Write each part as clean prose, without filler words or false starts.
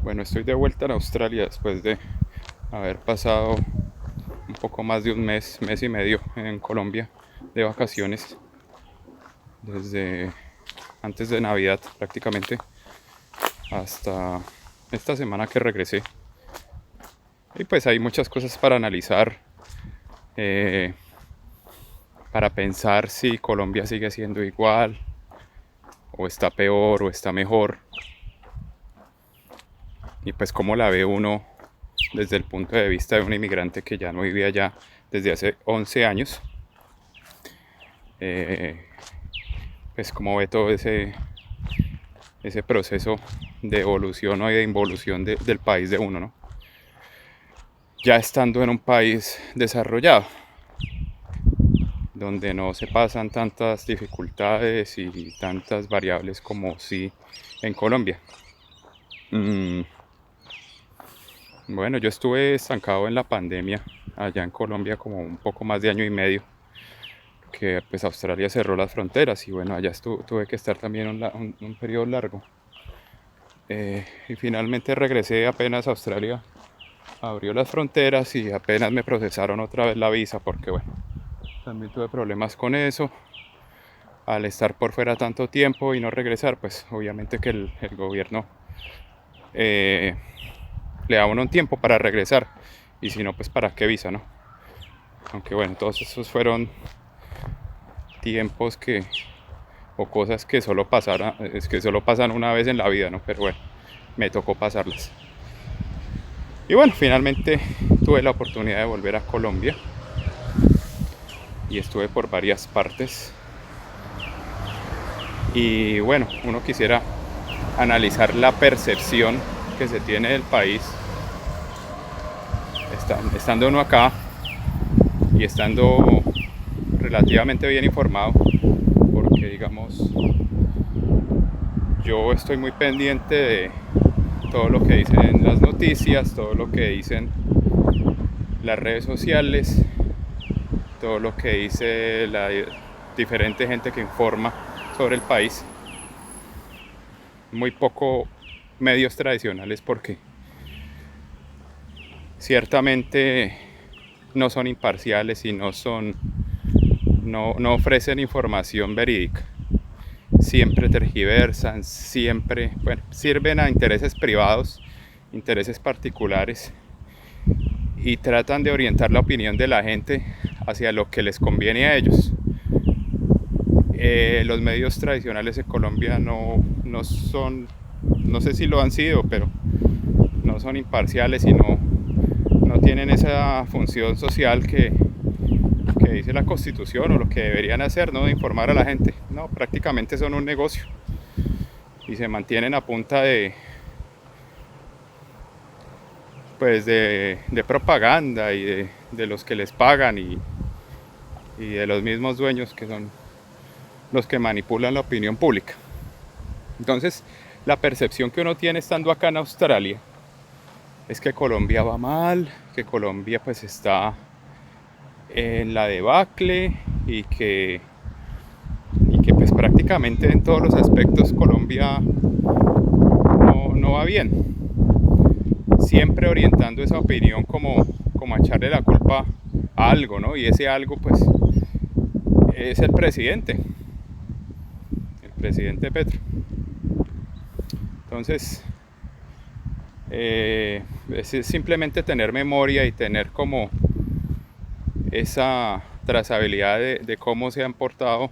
Bueno, estoy de vuelta en Australia después de haber pasado un poco más de un mes, mes y medio en Colombia de vacaciones, desde antes de Navidad prácticamente hasta esta semana que regresé. Y pues hay muchas cosas para analizar, eh, para pensar si Colombia sigue siendo igual, o está peor, o está mejor, y pues cómo la ve uno desde el punto de vista de un inmigrante que ya no vivía allá desde hace 11 años. Eh, pues cómo ve todo ese proceso de evolución o de involución del país de uno, ¿no? Ya estando en un país desarrollado, donde no se pasan tantas dificultades y tantas variables como sí en Colombia. Bueno, yo estuve estancado en la pandemia allá en Colombia como un poco más de año y medio, que pues Australia cerró las fronteras y bueno, allá tuve que estar también un periodo largo. Y finalmente regresé apenas a Australia, abrió las fronteras y apenas me procesaron otra vez la visa porque bueno, también tuve problemas con eso. Al estar por fuera tanto tiempo y no regresar, pues obviamente que el gobierno eh, le da a uno un tiempo para regresar y si no, pues para qué visa, ¿no? Aunque bueno, todos esos fueron tiempos o cosas que solo pasaran, es que solo pasan una vez en la vida, ¿no? Pero bueno, me tocó pasarlas. Y bueno, finalmente tuve la oportunidad de volver a Colombia y estuve por varias partes. Y bueno, uno quisiera analizar la percepción que se tiene del país estando uno acá y estando relativamente bien informado, porque digamos, yo estoy muy pendiente de todo lo que dicen las noticias, todo lo que dicen las redes sociales, todo lo que dice la diferente gente que informa sobre el país. Muy poco medios tradicionales porque ciertamente no son imparciales y no ofrecen información verídica. Siempre tergiversan, siempre, bueno, sirven a intereses privados, intereses particulares y tratan de orientar la opinión de la gente hacia lo que les conviene a ellos. Los medios tradicionales de Colombia no son, no sé si lo han sido, pero no son imparciales y no tienen esa función social que dice la Constitución o lo que deberían hacer, ¿no? De informar a la gente. No, prácticamente son un negocio y se mantienen a punta de propaganda y de los que les pagan y de los mismos dueños que son los que manipulan la opinión pública. Entonces, la percepción que uno tiene estando acá en Australia es que Colombia va mal, que Colombia pues está en la debacle y que pues prácticamente en todos los aspectos Colombia no va bien. Siempre orientando esa opinión como a echarle la culpa a algo, ¿no? Y ese algo pues es el presidente Petro. Entonces, es simplemente tener memoria y tener como esa trazabilidad de cómo se han portado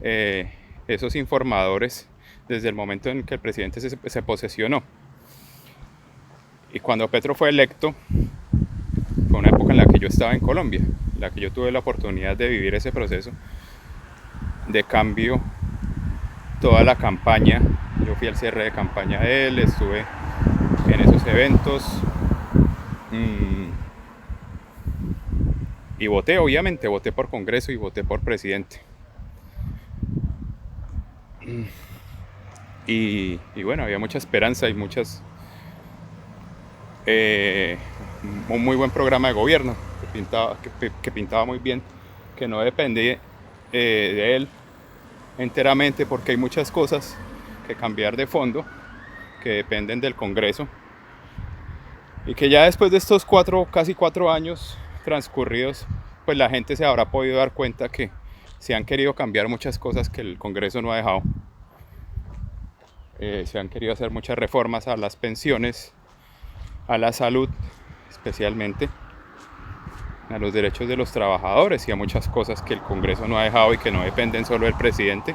eh, esos informadores desde el momento en que el presidente se posesionó. Y cuando Petro fue electo, fue una época en la que yo estaba en Colombia, en la que yo tuve la oportunidad de vivir ese proceso de cambio, toda la campaña. Yo fui al cierre de campaña de él, estuve en esos eventos y voté, obviamente, voté por Congreso y voté por presidente. Y bueno, había mucha esperanza y un muy buen programa de gobierno que pintaba muy bien, que no dependía de él enteramente porque hay muchas cosas que cambiar de fondo, que dependen del Congreso, y que ya después de estos casi 4 años transcurridos, pues la gente se habrá podido dar cuenta que se han querido cambiar muchas cosas que el Congreso no ha dejado. Se han querido hacer muchas reformas a las pensiones, a la salud especialmente, a los derechos de los trabajadores y a muchas cosas que el Congreso no ha dejado y que no dependen solo del presidente.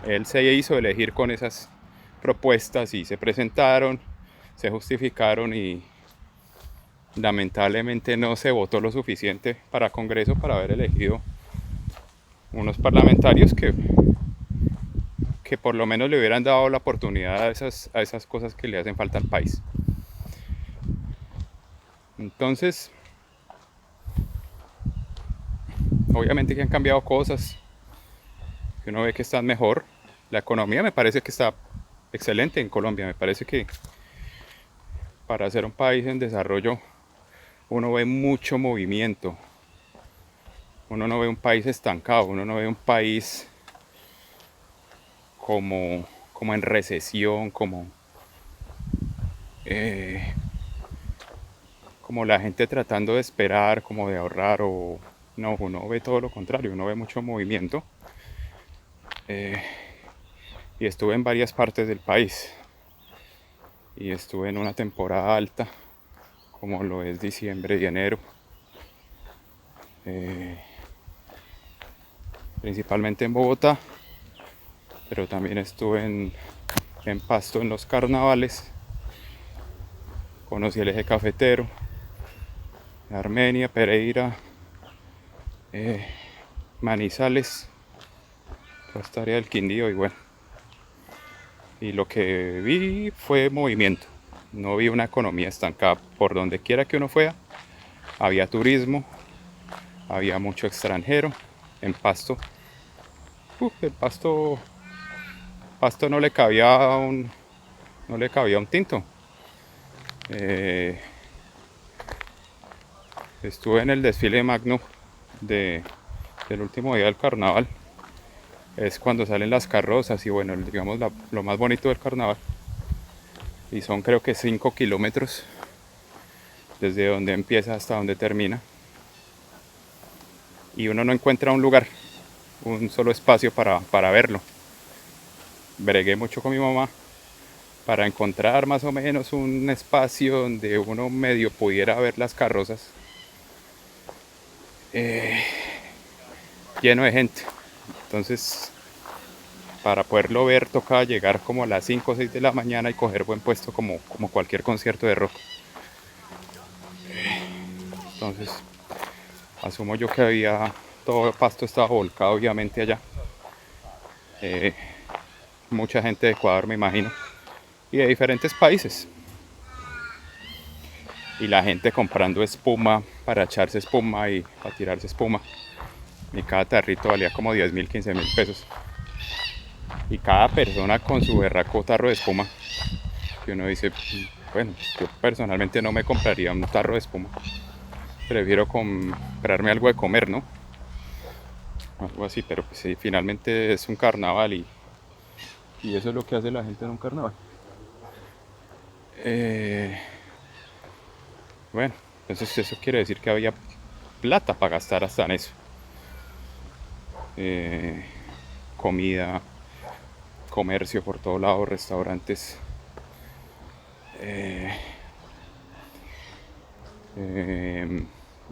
Él se hizo elegir con esas propuestas y se presentaron, se justificaron y lamentablemente no se votó lo suficiente para Congreso para haber elegido unos parlamentarios que por lo menos le hubieran dado la oportunidad a esas cosas que le hacen falta al país. Entonces, obviamente que han cambiado cosas, que uno ve que están mejor. La economía me parece que está excelente en Colombia. Me parece que para ser un país en desarrollo uno ve mucho movimiento. Uno no ve un país estancado, uno no ve un país como en recesión, como la gente tratando de esperar, como de ahorrar, o no, uno ve todo lo contrario, uno ve mucho movimiento. Y estuve en varias partes del país y estuve en una temporada alta como lo es diciembre y enero, principalmente en Bogotá, pero también estuve en Pasto en los carnavales, conocí el eje cafetero, Armenia, Pereira, Manizales, Costa del Quindío, y bueno, y lo que vi fue movimiento. No vi una economía estancada. Por donde quiera que uno fuera, había turismo, había mucho extranjero. En Pasto, el Pasto no le cabía un tinto. Estuve en el desfile magno del último día del carnaval. Es cuando salen las carrozas y bueno, digamos lo más bonito del carnaval. Y son creo que 5 kilómetros desde donde empieza hasta donde termina. Y uno no encuentra un lugar, un solo espacio para verlo. Bregué mucho con mi mamá para encontrar más o menos un espacio donde uno medio pudiera ver las carrozas. Lleno de gente. Entonces, para poderlo ver tocaba llegar como a las 5 o 6 de la mañana y coger buen puesto como cualquier concierto de rock. Entonces, asumo yo que todo Pasto estaba volcado obviamente allá. Mucha gente de Ecuador, me imagino, y de diferentes países. Y la gente comprando espuma para echarse espuma y para tirarse espuma. Y cada tarrito valía como 10.000, 15.000 pesos. Y cada persona con su berraco tarro de espuma. Y uno dice, bueno, yo personalmente no me compraría un tarro de espuma. Prefiero comprarme algo de comer, ¿no? Algo así, pero pues sí, finalmente es un carnaval y eso es lo que hace la gente en un carnaval. Bueno, entonces eso quiere decir que había plata para gastar hasta en eso. Comida, comercio por todos lados, restaurantes.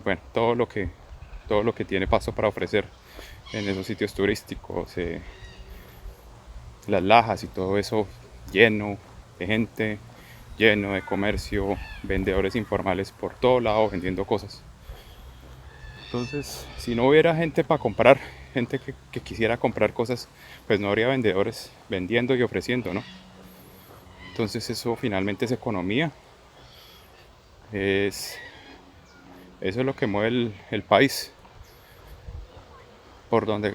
Bueno, todo lo que tiene Pasto para ofrecer en esos sitios turísticos, las lajas y todo eso lleno de gente, lleno de comercio, vendedores informales por todo lado vendiendo cosas. Entonces, si no hubiera gente para comprar, gente que quisiera comprar cosas, pues no habría vendedores vendiendo y ofreciendo, ¿no? Entonces eso finalmente es economía. Eso es lo que mueve el país. Por donde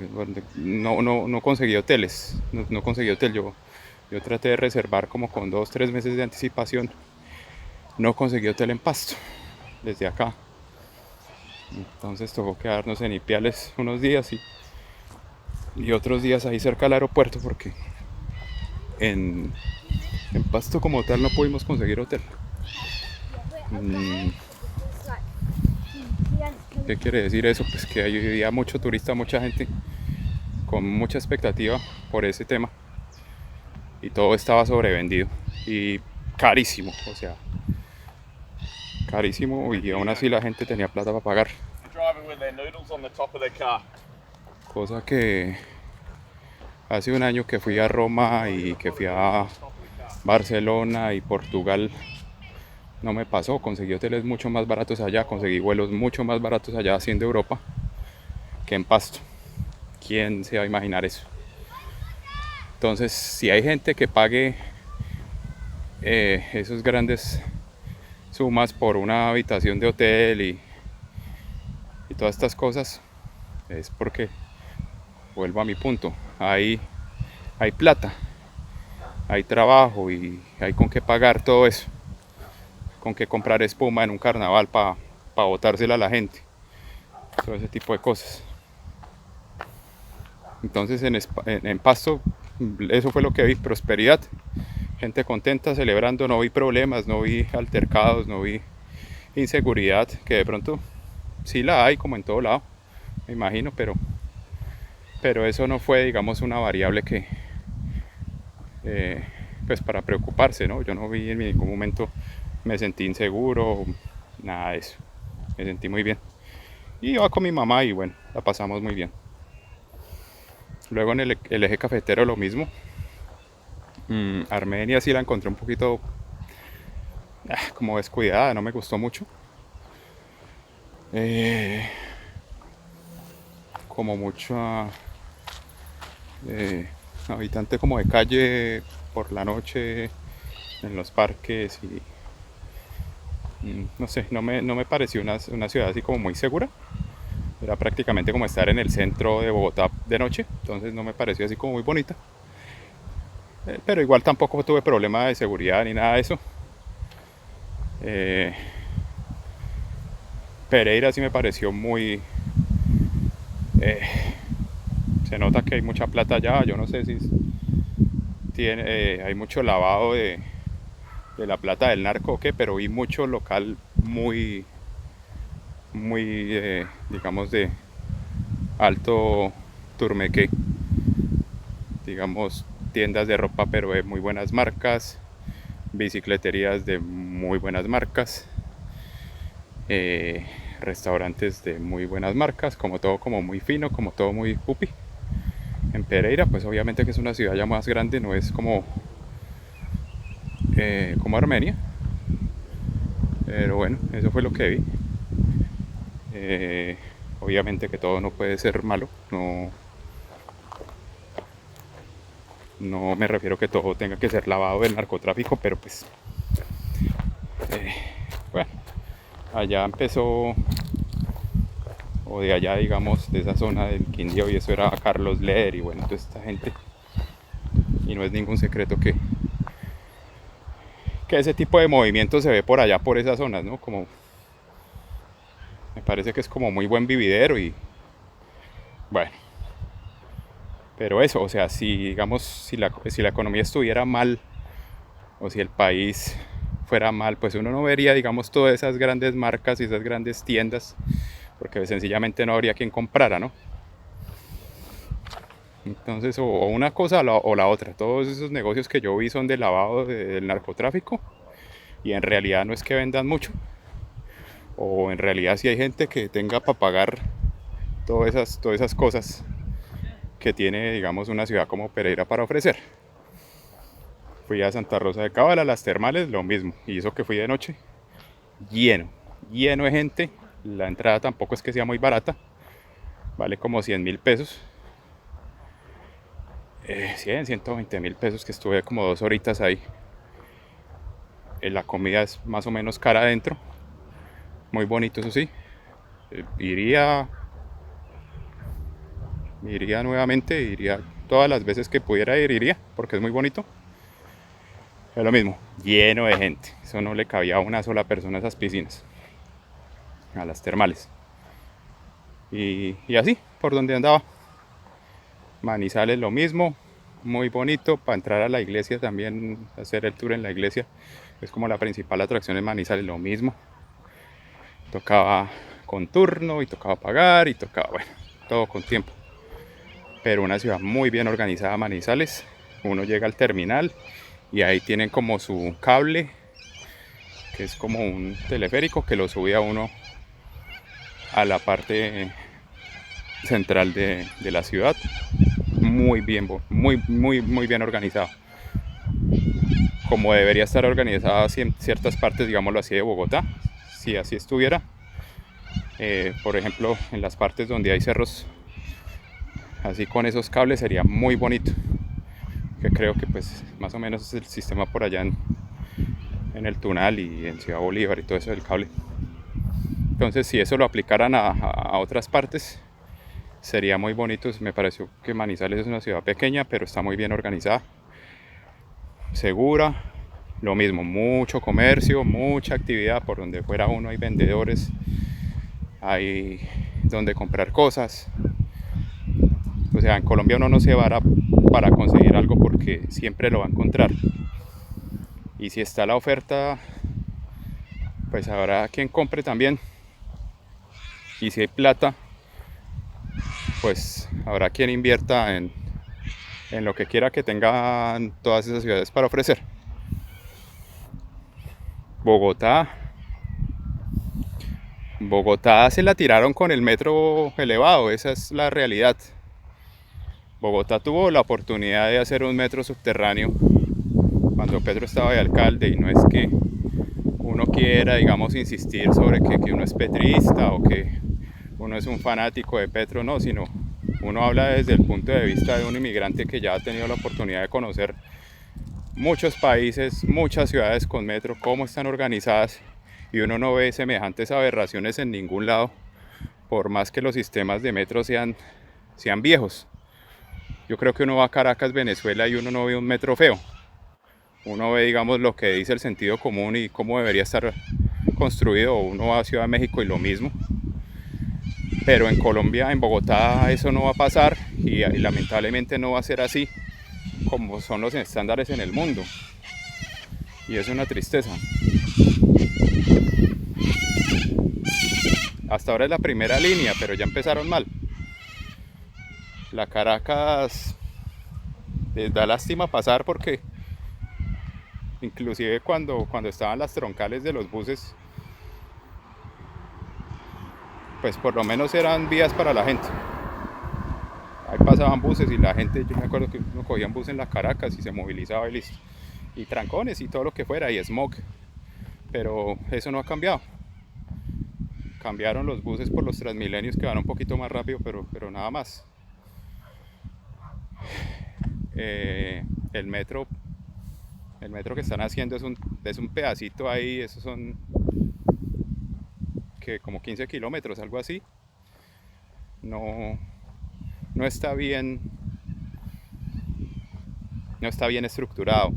no conseguí hoteles, no conseguí hotel. Yo traté de reservar como con 2-3 meses de anticipación. No conseguí hotel en Pasto, desde acá. Entonces tocó quedarnos en Ipiales unos días y otros días ahí cerca del aeropuerto, porque en En Pasto como tal no pudimos conseguir hotel. Mm, ¿Qué quiere decir eso? Pues que había mucho turista, mucha gente con mucha expectativa por ese tema y todo estaba sobrevendido y carísimo, o sea, carísimo y aún así la gente tenía plata para pagar. Cosa que hace un año que fui a Roma y que fui a Barcelona y Portugal no me pasó, conseguí hoteles mucho más baratos allá, conseguí vuelos mucho más baratos allá haciendo Europa que en Pasto. ¿Quién se va a imaginar eso? Entonces, si hay gente que pague esos grandes sumas por una habitación de hotel y todas estas cosas, es porque, vuelvo a mi punto, hay plata, hay trabajo y hay con qué pagar todo eso, con qué comprar espuma en un carnaval para botársela a la gente, todo ese tipo de cosas. Entonces en Pasto eso fue lo que vi, prosperidad, gente contenta, celebrando, no vi problemas, no vi altercados, no vi inseguridad, que de pronto sí la hay como en todo lado, me imagino, pero eso no fue, digamos, una variable que, pues para preocuparse, ¿no? Yo no vi en ningún momento, me sentí inseguro, nada de eso, me sentí muy bien. Y iba con mi mamá y bueno, la pasamos muy bien. Luego en el eje cafetero lo mismo. Armenia sí la encontré un poquito como descuidada, no me gustó mucho. Eh, como mucha habitante como de calle por la noche en los parques y no sé, no me pareció una ciudad así como muy segura. Era prácticamente como estar en el centro de Bogotá de noche, entonces no me pareció así como muy bonita. Pero igual tampoco tuve problema de seguridad ni nada de eso. Eh, Pereira sí me pareció muy... eh, se nota que hay mucha plata allá, yo no sé si hay mucho lavado de la plata del narco o qué, pero vi mucho local muy digamos, de alto turmeque, digamos, tiendas de ropa pero de muy buenas marcas, bicicleterías de muy buenas marcas, eh, restaurantes de muy buenas marcas, como todo como muy fino, como todo muy pupi. En Pereira, pues obviamente que es una ciudad ya más grande, no es como Armenia, pero bueno, eso fue lo que vi. Eh, Obviamente que todo no puede ser malo, no me refiero que todo tenga que ser lavado del narcotráfico, pero pues eh, bueno, allá empezó, o de allá digamos, de esa zona del Quindío, y eso era Carlos Leder y bueno, toda esta gente, y no es ningún secreto que ese tipo de movimiento se ve por allá, por esas zonas, ¿no? Como me parece que es como muy buen vividero y bueno, pero eso, o sea, si digamos, si la economía estuviera mal o si el país fuera mal, pues uno no vería, digamos, todas esas grandes marcas y esas grandes tiendas, porque sencillamente no habría quien comprara, ¿no? Entonces, o una cosa o la otra. Todos esos negocios que yo vi son de lavado del narcotráfico y en realidad no es que vendan mucho, o en realidad si hay gente que tenga para pagar todas esas cosas que tiene, digamos, una ciudad como Pereira para ofrecer. Fui a Santa Rosa de Cabala, las termales, lo mismo. Y eso que fui de noche, lleno, lleno de gente. La entrada tampoco es que sea muy barata, vale como 100.000 pesos. 100, 120.000 pesos que estuve como 2 horitas ahí. La comida es más o menos cara adentro, muy bonito eso sí. Iría, iría nuevamente, iría todas las veces que pudiera ir, iría, porque es muy bonito. Es lo mismo, lleno de gente. Eso no le cabía a una sola persona a esas piscinas, a las termales. Y así, por donde andaba. Manizales lo mismo. muy bonito. Para entrar a la iglesia también, hacer el tour en la iglesia, es como la principal atracción en Manizales, lo mismo. Tocaba con turno y tocaba pagar y tocaba, bueno, todo con tiempo. Pero una ciudad muy bien organizada, Manizales. Uno llega al terminal y ahí tienen como su cable, que es como un teleférico que lo sube a uno a la parte central de la ciudad. Muy bien, muy bien organizado. Como debería estar organizada en ciertas partes, digámoslo así, de Bogotá, si así estuviera. Por ejemplo, en las partes donde hay cerros, así con esos cables sería muy bonito. Que creo que pues más o menos es el sistema por allá en el Tunal y en Ciudad Bolívar y todo eso del cable. Entonces, si eso lo aplicaran a otras partes, sería muy bonito. Me pareció que Manizales es una ciudad pequeña, pero está muy bien organizada, segura. Lo mismo, mucho comercio, mucha actividad. Por donde fuera uno hay vendedores, hay donde comprar cosas. O sea, en Colombia uno no se va para conseguir algo porque siempre lo va a encontrar. Y si está la oferta, pues habrá quien compre también. Y si hay plata, pues habrá quien invierta en lo que quiera que tengan todas esas ciudades para ofrecer. Bogotá, Bogotá se la tiraron con el metro elevado, esa es la realidad. Bogotá tuvo la oportunidad de hacer un metro subterráneo cuando Petro estaba de alcalde, y no es que uno quiera, digamos, insistir sobre que uno es petrista o que uno es un fanático de Petro, no, sino uno habla desde el punto de vista de un inmigrante que ya ha tenido la oportunidad de conocer muchos países, muchas ciudades con metro, cómo están organizadas, y uno no ve semejantes aberraciones en ningún lado, por más que los sistemas de metro sean viejos. Yo creo que uno va a Caracas, Venezuela, y uno no ve un metro feo. Uno ve, digamos, lo que dice el sentido común y cómo debería estar construido. Uno va a Ciudad de México y lo mismo. Pero en Colombia, en Bogotá, eso no va a pasar, y lamentablemente no va a ser así como son los estándares en el mundo. Y es una tristeza. Hasta ahora es la primera línea, pero ya empezaron mal. La Caracas da lástima pasar porque inclusive cuando estaban las troncales de los buses, pues por lo menos eran vías para la gente. Ahí pasaban buses y la gente, yo me acuerdo que uno cogía un bus en la Caracas y se movilizaba y listo. Y trancones y todo lo que fuera, y smog. Pero eso no ha cambiado. Cambiaron los buses por los Transmilenios, que van un poquito más rápido, pero nada más. El metro que están haciendo es un pedacito ahí, esos son que como 15 kilómetros, algo así. No, no está bien, no está bien estructurado.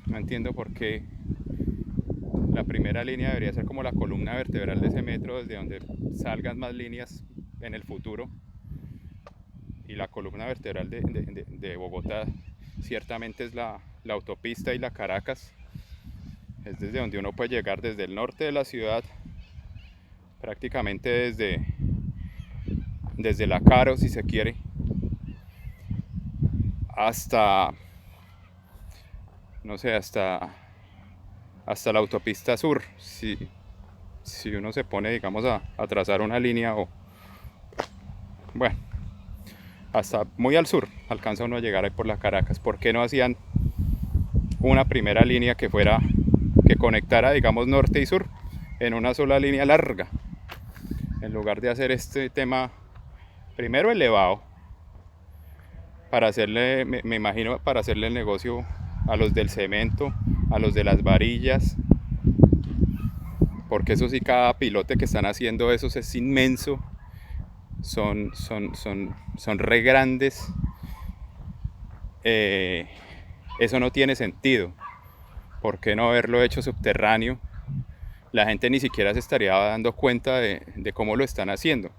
No entiendo por qué la primera línea debería ser como la columna vertebral de ese metro, desde donde salgan más líneas en el futuro. Y la columna vertebral de Bogotá ciertamente es la autopista y la Caracas. Es desde donde uno puede llegar desde el norte de la ciudad, prácticamente desde la Caro, si se quiere, hasta, no sé, hasta la autopista sur, si uno se pone, digamos, a trazar una línea, o bueno, hasta muy al sur alcanza uno a llegar ahí por la Caracas. ¿Por qué no hacían una primera línea que conectara, digamos, norte y sur en una sola línea larga, en lugar de hacer este tema primero elevado, para hacerle, me imagino, para hacerle el negocio a los del cemento, a los de las varillas, porque eso sí, cada pilote que están haciendo esos es inmenso, son re grandes. Eso no tiene sentido. ¿Por qué no haberlo hecho subterráneo? La gente ni siquiera se estaría dando cuenta de cómo lo están haciendo.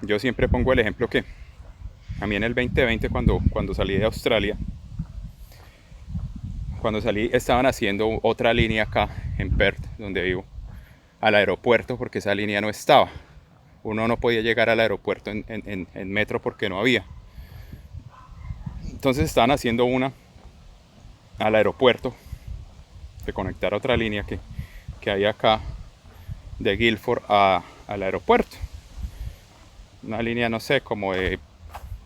Yo siempre pongo el ejemplo que A mí en el 2020, cuando salí de Australia, cuando salí estaban haciendo otra línea acá en Perth, donde vivo, al aeropuerto, porque esa línea no estaba. Uno no podía llegar al aeropuerto en metro porque no había. Entonces estaban haciendo una al aeropuerto, de conectar a otra línea que hay acá de Guildford al aeropuerto. Una línea, no sé, como de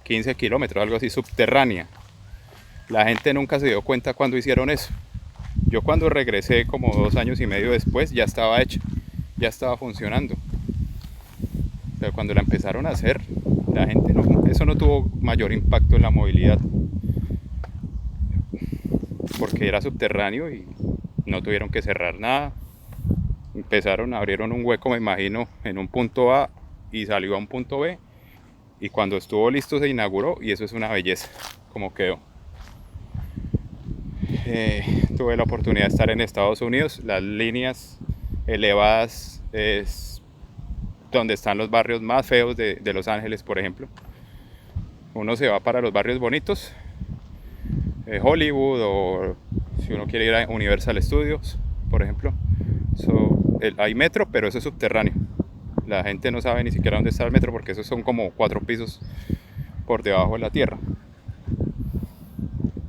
15 kilómetros, algo así, subterránea. La gente nunca se dio cuenta cuando hicieron eso. Yo cuando regresé como 2 años y medio después ya estaba hecha, ya estaba funcionando. Pero cuando la empezaron a hacer, la gente no, eso no tuvo mayor impacto en la movilidad. Porque era subterráneo y no tuvieron que cerrar nada. Abrieron un hueco, me imagino, en un punto A y salió a un punto B. Y cuando estuvo listo se inauguró y eso es una belleza, como quedó. Tuve la oportunidad de estar en Estados Unidos. Las líneas elevadas es donde están los barrios más feos de Los Ángeles, por ejemplo. Uno se va para los barrios bonitos, Hollywood, o si uno quiere ir a Universal Studios, por ejemplo. Hay metro, pero eso es subterráneo. La gente no sabe ni siquiera dónde está el metro porque esos son como 4 pisos por debajo de la tierra.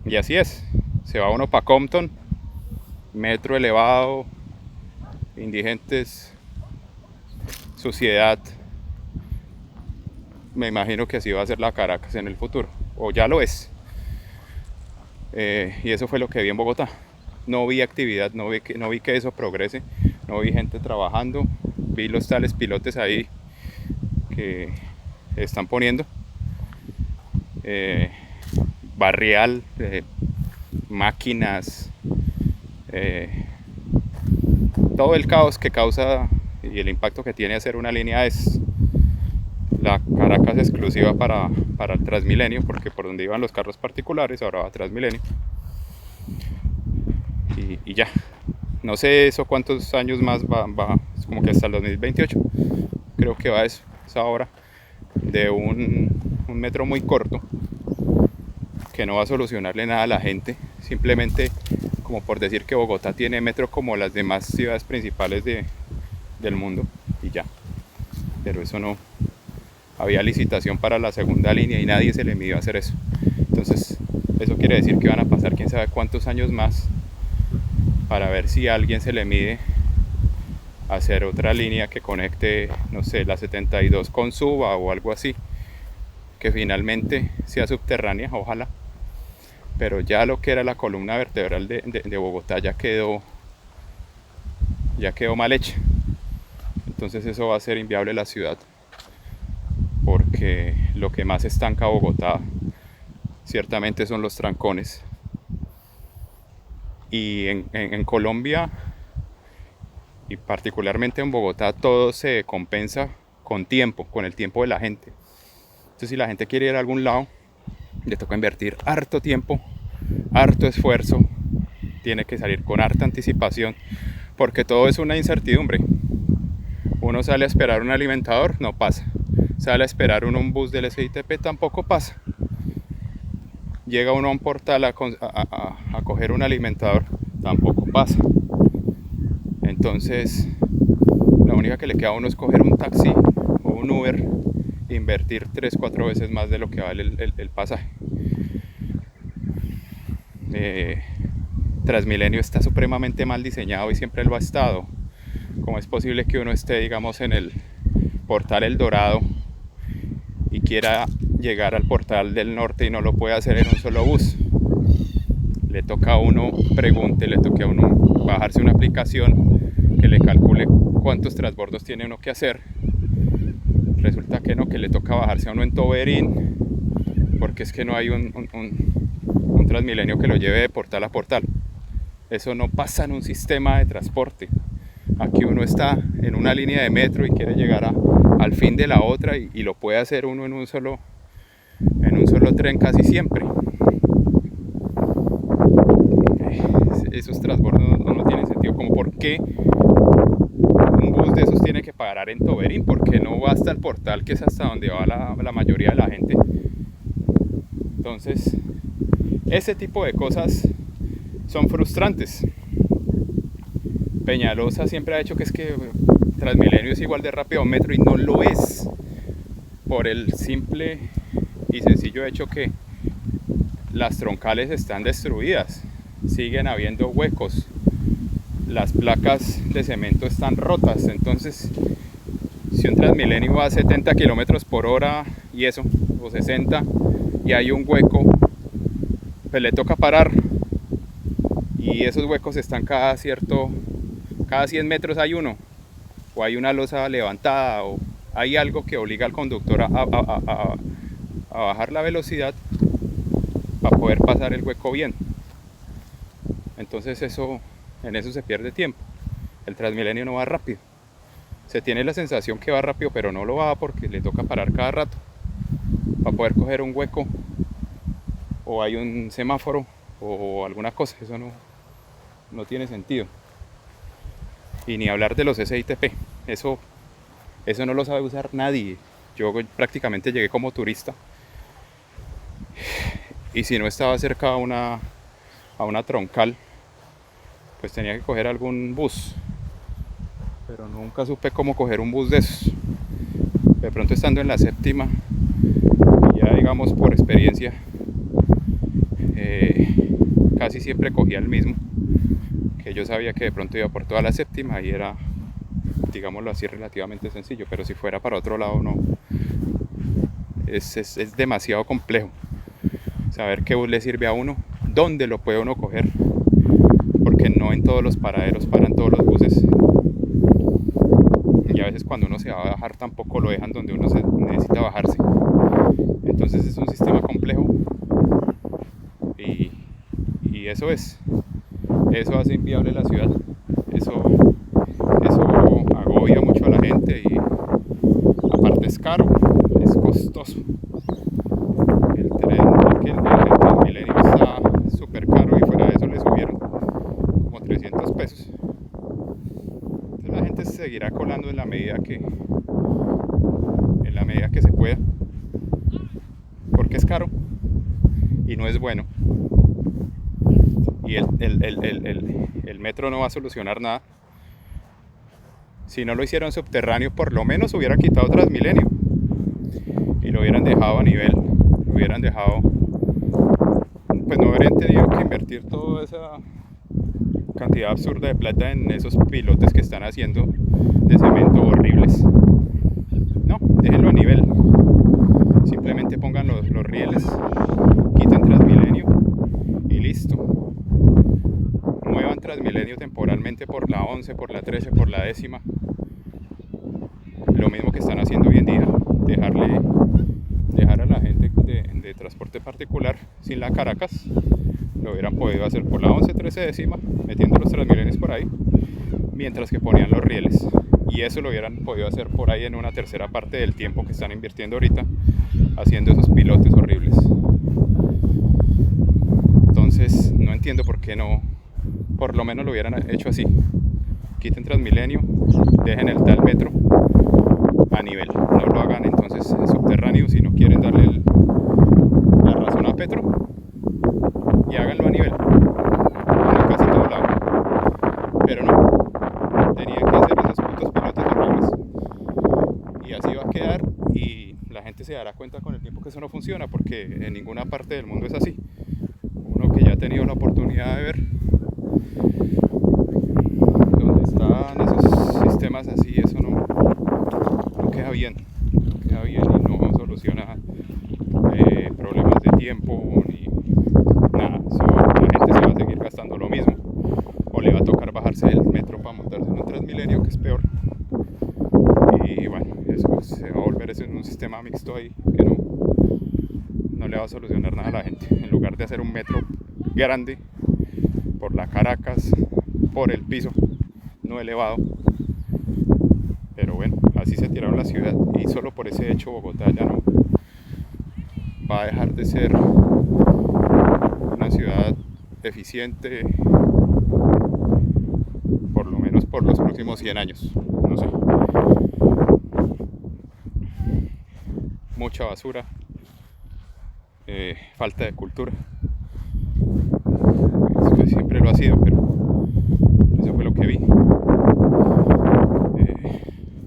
Y así es. Se va uno para Compton, metro elevado, indigentes, suciedad. Me imagino que así va a ser la Caracas en el futuro, o ya lo es. Y eso fue lo que vi en Bogotá. No vi actividad, no vi que eso progrese, no vi gente trabajando, vi los tales pilotes ahí que están poniendo. Barrial, máquinas, todo el caos que causa y el impacto que tiene hacer una línea es la Caracas exclusiva para el Transmilenio, porque por donde iban los carros particulares ahora va Transmilenio. Y ya, no sé eso cuántos años más va, como que hasta el 2028 creo que va eso, esa obra de un metro muy corto que no va a solucionarle nada a la gente, simplemente como por decir que Bogotá tiene metro como las demás ciudades principales del mundo y ya. Pero eso no, había licitación para la segunda línea y nadie se le midió a hacer eso. Entonces eso quiere decir que van a pasar quién sabe cuántos años más para ver si a alguien se le mide hacer otra línea que conecte, no sé, la 72 con Suba o algo así, que finalmente sea subterránea, ojalá. Pero ya lo que era la columna vertebral de Bogotá ya quedó mal hecha. Entonces eso va a ser inviable la ciudad, porque lo que más estanca a Bogotá ciertamente son los trancones. Y en Colombia, y particularmente en Bogotá, todo se compensa con tiempo, con el tiempo de la gente. Entonces si la gente quiere ir a algún lado, le toca invertir harto tiempo, harto esfuerzo, tiene que salir con harta anticipación, porque todo es una incertidumbre. Uno sale a esperar un alimentador, no pasa. Sale a esperar un bus del SITP, tampoco pasa. Llega uno a un portal a coger un alimentador, tampoco pasa. Entonces, la única que le queda a uno es coger un taxi o un Uber e invertir 3-4 veces más de lo que vale el pasaje. Transmilenio está supremamente mal diseñado y siempre lo ha estado. ¿Cómo es posible que uno esté, digamos, en el portal El Dorado y quiera llegar al portal del norte y no lo puede hacer en un solo bus? Le toca a uno, le toca a uno bajarse una aplicación que le calcule cuántos transbordos tiene uno que hacer. Resulta que no, que le toca bajarse a uno en Toberín, porque es que no hay un Transmilenio que lo lleve de portal a portal. Eso no pasa en un sistema de transporte. Aquí uno está en una línea de metro y quiere llegar al fin de la otra y lo puede hacer uno en un solo tren casi siempre. Esos transbordos no tienen sentido. Como por qué un bus de esos tiene que parar en Toberín, porque no va hasta el portal, que es hasta donde va la mayoría de la gente, Entonces, ese tipo de cosas son frustrantes. Peñalosa siempre ha dicho que es que Transmilenio es igual de rápido a un metro y no lo es, por el simple y sencillo hecho que las troncales están destruidas, siguen habiendo huecos, las placas de cemento están rotas. Entonces, si un Transmilenio va a 70 kilómetros por hora y eso, o 60, y hay un hueco, pues le toca parar. Y esos huecos están cada 100 metros hay uno, o hay una losa levantada, o hay algo que obliga al conductor a bajar la velocidad para poder pasar el hueco bien. Entonces en eso se pierde tiempo. El Transmilenio no va rápido. Se tiene la sensación que va rápido, pero no lo va porque le toca parar cada rato para poder coger un hueco, o hay un semáforo o alguna cosa. Eso no tiene sentido. Y ni hablar de los SITP. Eso no lo sabe usar nadie. Yo prácticamente llegué como turista, y si no estaba cerca a una troncal, pues tenía que coger algún bus, pero nunca supe cómo coger un bus de esos. De pronto, estando en la séptima, ya digamos por experiencia, casi siempre cogía el mismo, que yo sabía que de pronto iba por toda la séptima y era, digámoslo así, relativamente sencillo. Pero si fuera para otro lado, no, es demasiado complejo saber qué bus le sirve a uno, dónde lo puede uno coger, porque no en todos los paraderos paran todos los buses, y a veces cuando uno se va a bajar tampoco lo dejan donde uno necesita bajarse. Entonces es un sistema complejo, y eso hace inviable la ciudad. Eso agobia mucho a la gente, y aparte es caro, es costoso. El Transmilenio está súper caro, y fuera de eso le subieron como 300 pesos. Entonces la gente se seguirá colando en la medida que se pueda, porque es caro y no es bueno. Y el metro no va a solucionar nada. Si no lo hicieron subterráneo, por lo menos hubieran quitado Transmilenio y lo hubieran dejado a nivel. Lo hubieran dejado, pues no habrían tenido que invertir toda esa cantidad absurda de plata en esos pilotes que están haciendo de cemento horribles. No, déjenlo a nivel. Simplemente pongan los rieles, quiten Transmilenio y listo. Muevan Transmilenio temporalmente por la 11, por la 13, por la 10ª. Lo mismo que están haciendo hoy en día, dejar a la gente de transporte particular sin la Caracas. Lo hubieran podido hacer por la 11, 13, 10ª, metiendo los Transmilenios por ahí, mientras que ponían los rieles. Y eso lo hubieran podido hacer por ahí en una tercera parte del tiempo que están invirtiendo ahorita haciendo esos pilotes horribles. Entonces no entiendo por qué no, por lo menos lo hubieran hecho así. Quiten Transmilenio, dejen el tal metro a nivel. No lo hagan entonces subterráneo si no quieren darle la razón a Petro, y háganlo a nivel, en casi todo lado. Pero no, tenían que hacer esos putos pilotos horribles, y así va a quedar. Y la gente se dará cuenta con el tiempo que eso no funciona, porque en ninguna parte del mundo es así. Uno que ya ha tenido la oportunidad de ver dónde están esos sistemas así, eso no queda bien, y no soluciona problemas de tiempo ni nada. La gente se va a seguir gastando lo mismo, o le va a tocar bajarse del metro para montarse en un Transmilenio, que es peor. Y bueno, eso se va a volver en un sistema mixto ahí que no le va a solucionar nada a la gente. En lugar de hacer un metro grande por la Caracas, por el piso, no elevado. Pero bueno, así se tiraron la ciudad, y solo por ese hecho Bogotá ya no va a dejar de ser una ciudad eficiente, por lo menos por los próximos 100 años. No sé. Mucha basura, falta de cultura. Pues siempre lo ha sido, pero eso fue lo que vi.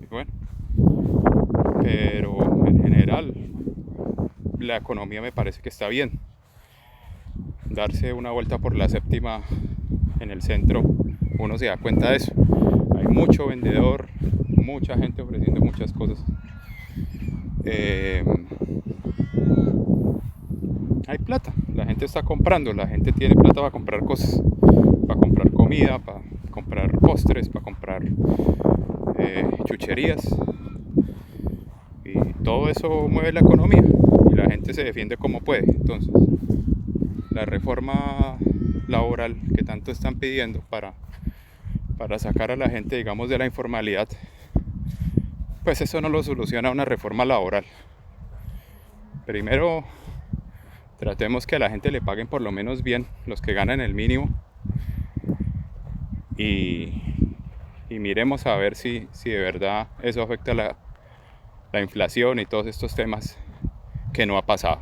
Bueno, pero en general la economía me parece que está bien. Darse una vuelta por la séptima en el centro, uno se da cuenta de eso. Hay mucho vendedor, mucha gente ofreciendo muchas cosas. Hay plata, la gente está comprando, la gente tiene plata para comprar cosas, para comprar comida, para comprar postres, para comprar chucherías, y todo eso mueve la economía y la gente se defiende como puede. Entonces, la reforma laboral que tanto están pidiendo para sacar a la gente, digamos, de la informalidad, pues eso no lo soluciona una reforma laboral. Primero, tratemos que a la gente le paguen por lo menos bien, los que ganan el mínimo, y miremos a ver si de verdad eso afecta la inflación y todos estos temas que no ha pasado.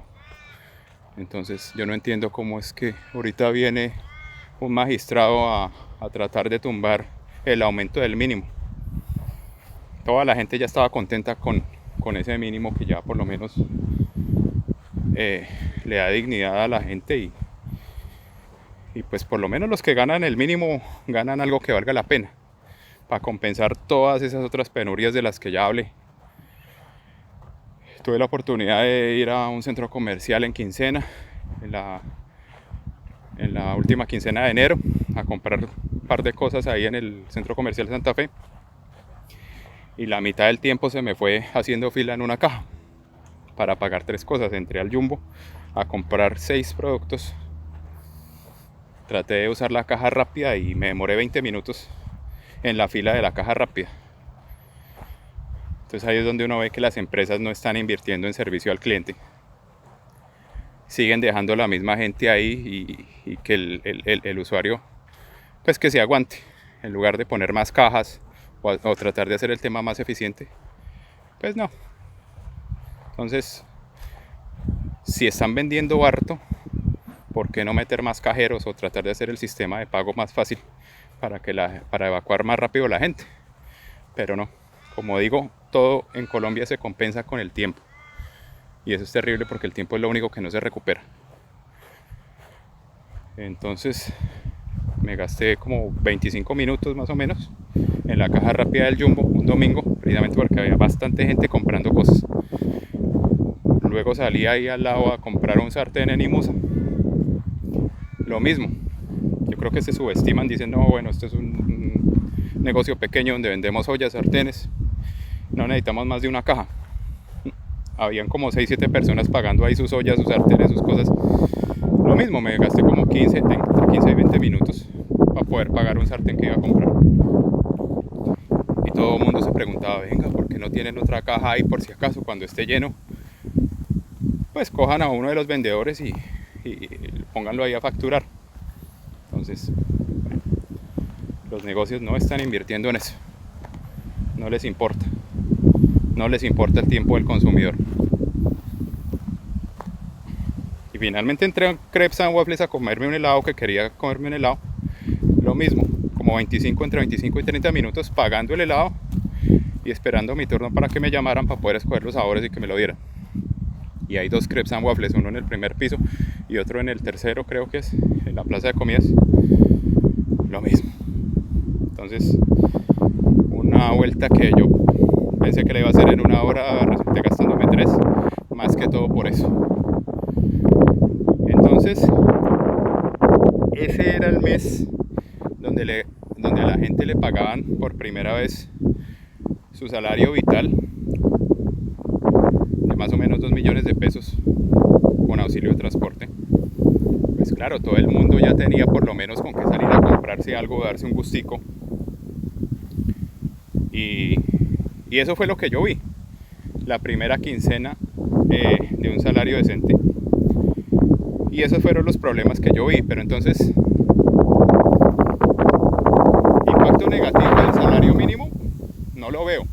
Entonces yo no entiendo cómo es que ahorita viene un magistrado a tratar de tumbar el aumento del mínimo. Toda la gente ya estaba contenta con ese mínimo que ya por lo menos le da dignidad a la gente, y pues por lo menos los que ganan el mínimo ganan algo que valga la pena para compensar todas esas otras penurias de las que ya hablé. Tuve la oportunidad de ir a un centro comercial en quincena, en la última quincena de enero, a comprar un par de cosas ahí en el centro comercial Santa Fe, y la mitad del tiempo se me fue haciendo fila en una caja para pagar 3 cosas. Entré al Jumbo a comprar 6 productos, traté de usar la caja rápida y me demoré 20 minutos en la fila de la caja rápida. Entonces ahí es donde uno ve que las empresas no están invirtiendo en servicio al cliente, siguen dejando la misma gente ahí, y que el usuario pues que se aguante, en lugar de poner más cajas o tratar de hacer el tema más eficiente. Pues no. Entonces, si están vendiendo harto, ¿por qué no meter más cajeros o tratar de hacer el sistema de pago más fácil para evacuar más rápido la gente? Pero no, como digo, todo en Colombia se compensa con el tiempo, y eso es terrible porque el tiempo es lo único que no se recupera. Entonces me gasté como 25 minutos más o menos en la caja rápida del Jumbo un domingo, precisamente porque había bastante gente comprando cosas. Luego salí ahí al lado a comprar un sartén en Imusa. Lo mismo. Yo creo que se subestiman, dicen, no, bueno, esto es un negocio pequeño donde vendemos ollas, sartenes, no necesitamos más de una caja. Habían como 6-7 personas pagando ahí sus ollas, sus sartenes, sus cosas. Lo mismo, me gasté como entre 15 y 20 minutos para poder pagar un sartén que iba a comprar. Y todo el mundo se preguntaba, venga, ¿por qué no tienen otra caja ahí por si acaso cuando esté lleno? Pues cojan a uno de los vendedores y pónganlo ahí a facturar. Entonces, bueno, los negocios no están invirtiendo en eso. No les importa. No les importa el tiempo del consumidor. Y finalmente entré a Crepes and Waffles a comerme un helado, que quería comerme un helado. Lo mismo, como entre 25 y 30 minutos pagando el helado y esperando mi turno para que me llamaran para poder escoger los sabores y que me lo dieran. Y hay 2 Crepes and Waffles, uno en el primer piso y otro en el tercero, creo que es, en la plaza de comidas. Lo mismo. Entonces, una vuelta que yo pensé que la iba a hacer en 1 hora, resulté gastándome 3, más que todo por eso. Entonces, ese era el mes donde a la gente le pagaban por primera vez su salario vital de más o menos 2 millones de pesos con auxilio de transporte. Pues claro, todo el mundo ya tenía por lo menos con qué salir a comprarse algo, darse un gustico, y eso fue lo que yo vi, la primera quincena de un salario decente, y esos fueron los problemas que yo vi. Pero entonces, impacto negativo del salario mínimo no lo veo,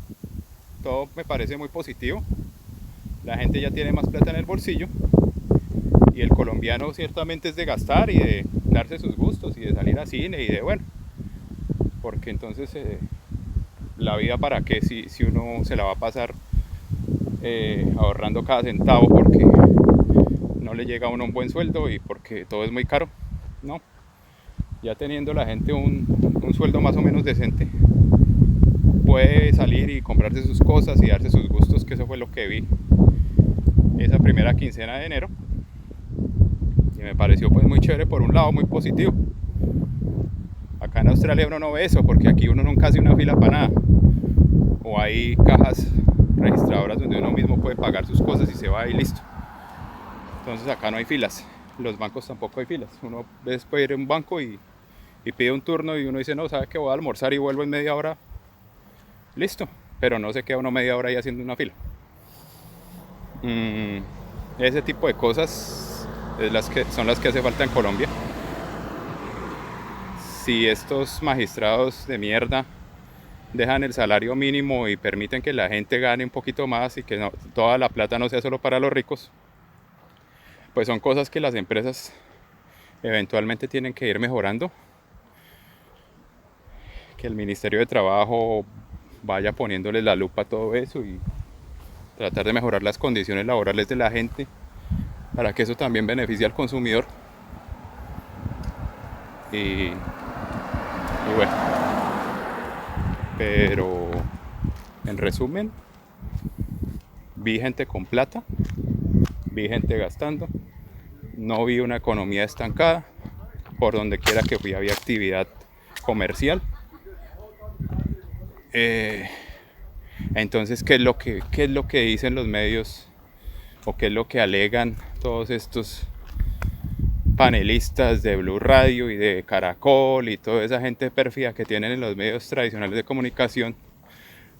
todo me parece muy positivo. La gente ya tiene más plata en el bolsillo Y el colombiano ciertamente es de gastar y de darse sus gustos y de salir a cine y de bueno, porque entonces la vida para qué si uno se la va a pasar ahorrando cada centavo porque no le llega a uno un buen sueldo y porque todo es muy caro. No, ya teniendo la gente un sueldo más o menos decente, puede salir y comprarse sus cosas y darse sus gustos, que eso fue lo que vi esa primera quincena de enero. Y me pareció pues muy chévere, por un lado muy positivo. Acá en Australia uno no ve eso, porque aquí uno nunca hace una fila para nada. O hay cajas registradoras donde uno mismo puede pagar sus cosas y se va y listo. Entonces acá no hay filas. Los bancos tampoco hay filas. Uno puede ir a un banco y pide un turno y uno dice, no, sabe que voy a almorzar y vuelvo en media hora. Listo. Pero no se queda uno media hora ahí haciendo una fila. Ese tipo de cosas son las que hace falta en Colombia. Si estos magistrados de mierda dejan el salario mínimo y permiten que la gente gane un poquito más y que no, toda la plata no sea solo para los ricos, pues son cosas que las empresas eventualmente tienen que ir mejorando. Que el Ministerio de Trabajo vaya poniéndoles la lupa a todo eso y tratar de mejorar las condiciones laborales de la gente para que eso también beneficie al consumidor. Y bueno, pero en resumen, vi gente con plata, vi gente gastando, no vi una economía estancada. Por donde quiera que fui había actividad comercial. Entonces, ¿qué es lo que dicen los medios o qué es lo que alegan todos estos panelistas de Blue Radio y de Caracol y toda esa gente pérfida que tienen en los medios tradicionales de comunicación,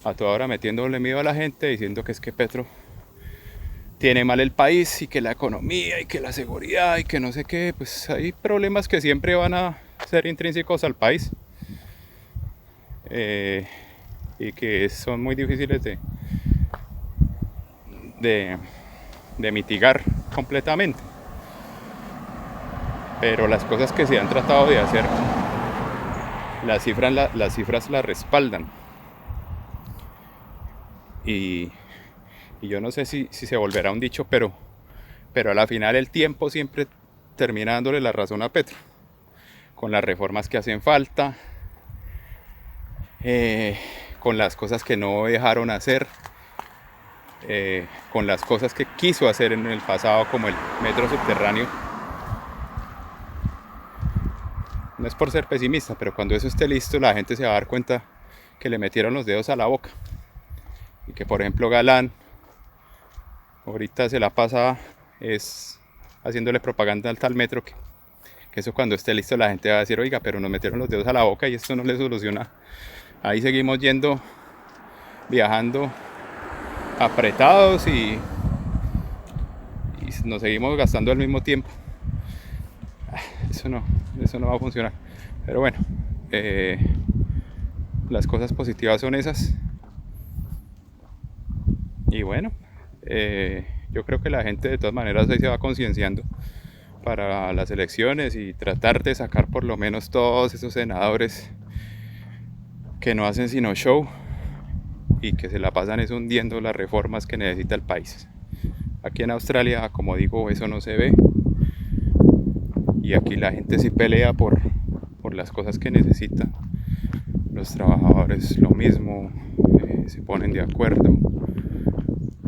a toda hora metiéndole miedo a la gente, diciendo que es que Petro tiene mal el país y que la economía y que la seguridad y que no sé qué? Pues hay problemas que siempre van a ser intrínsecos al país y que son muy difíciles de mitigar completamente. Pero las cosas que se han tratado de hacer, las cifras las respaldan. Y yo no sé si se volverá un dicho, pero a la final el tiempo siempre termina dándole la razón a Petro, con las reformas que hacen falta, con las cosas que no dejaron hacer, con las cosas que quiso hacer en el pasado, como el metro subterráneo. No es por ser pesimista, pero cuando eso esté listo, la gente se va a dar cuenta que le metieron los dedos a la boca. Y que, por ejemplo, Galán ahorita se la pasa es haciéndole propaganda al tal metro, que eso cuando esté listo la gente va a decir, oiga, pero nos metieron los dedos a la boca y esto no le soluciona. Ahí seguimos viajando apretados y nos seguimos gastando al mismo tiempo. Eso no va a funcionar. Pero bueno, las cosas positivas son esas. Y bueno, yo creo que la gente de todas maneras ahí se va concienciando para las elecciones y tratar de sacar por lo menos todos esos senadores que no hacen sino show y que se la pasan es hundiendo las reformas que necesita el país. Aquí en Australia, como digo, eso no se ve. Y aquí la gente sí pelea por las cosas que necesitan. Los trabajadores lo mismo, se ponen de acuerdo.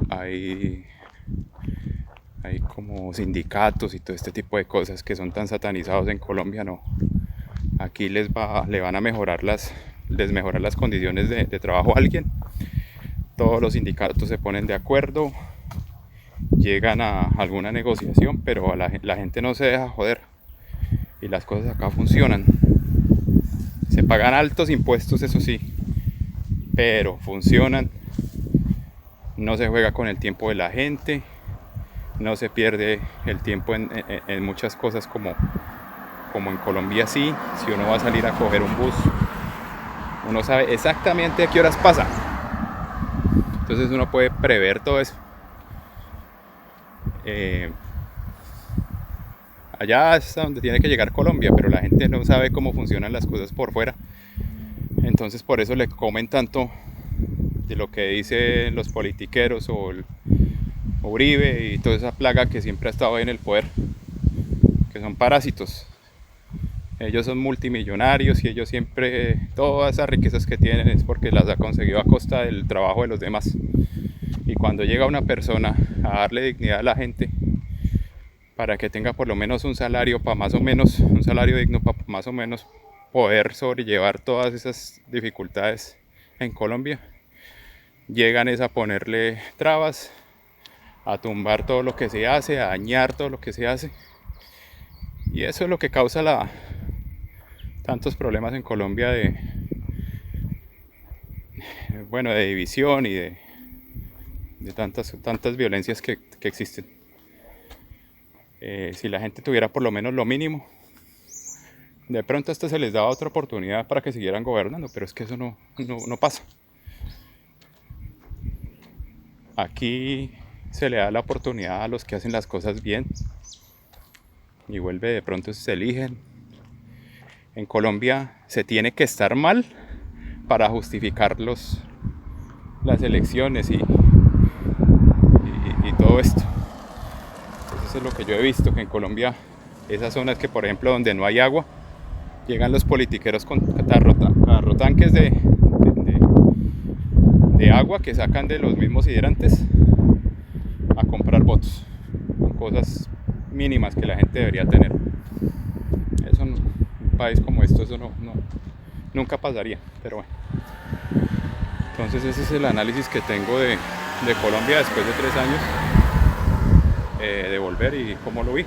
Hay como sindicatos y todo este tipo de cosas que son tan satanizados en Colombia, no. Aquí le van a mejorar las condiciones de trabajo a alguien. Todos los sindicatos se ponen de acuerdo, llegan a alguna negociación, pero la gente no se deja joder. Y las cosas acá funcionan. Se pagan altos impuestos, eso sí, pero funcionan. No se juega con el tiempo de la gente, no se pierde el tiempo en muchas cosas como en Colombia sí. Si uno va a salir a coger un bus, uno sabe exactamente a qué horas pasa. Entonces uno puede prever todo eso. allá es a donde tiene que llegar Colombia, pero la gente no sabe cómo funcionan las cosas por fuera. Entonces por eso le comen tanto de lo que dicen los politiqueros o Uribe y toda esa plaga que siempre ha estado ahí en el poder, que son parásitos. Ellos son multimillonarios y ellos siempre, todas esas riquezas que tienen es porque las ha conseguido a costa del trabajo de los demás. Y cuando llega una persona a darle dignidad a la gente, para que tenga por lo menos un salario para más o menos, un salario digno para más o menos poder sobrellevar todas esas dificultades en Colombia, llegan es a ponerle trabas, a tumbar todo lo que se hace, a dañar todo lo que se hace. Y eso es lo que causa tantos problemas en Colombia de división y de tantas violencias que existen. Si la gente tuviera por lo menos lo mínimo, de pronto hasta se les daba otra oportunidad para que siguieran gobernando, pero es que eso no pasa. Aquí se le da la oportunidad a los que hacen las cosas bien y de pronto se eligen. En Colombia se tiene que estar mal para justificar las elecciones y todo esto. Entonces eso es lo que yo he visto, que en Colombia esas zonas que por ejemplo donde no hay agua, llegan los politiqueros con tanques de agua que sacan de los mismos hidrantes a comprar votos, con cosas mínimas que la gente debería tener. Eso en un país como esto, eso nunca pasaría, pero bueno. Entonces ese es el análisis que tengo de Colombia después de 3 años de volver y cómo lo vi.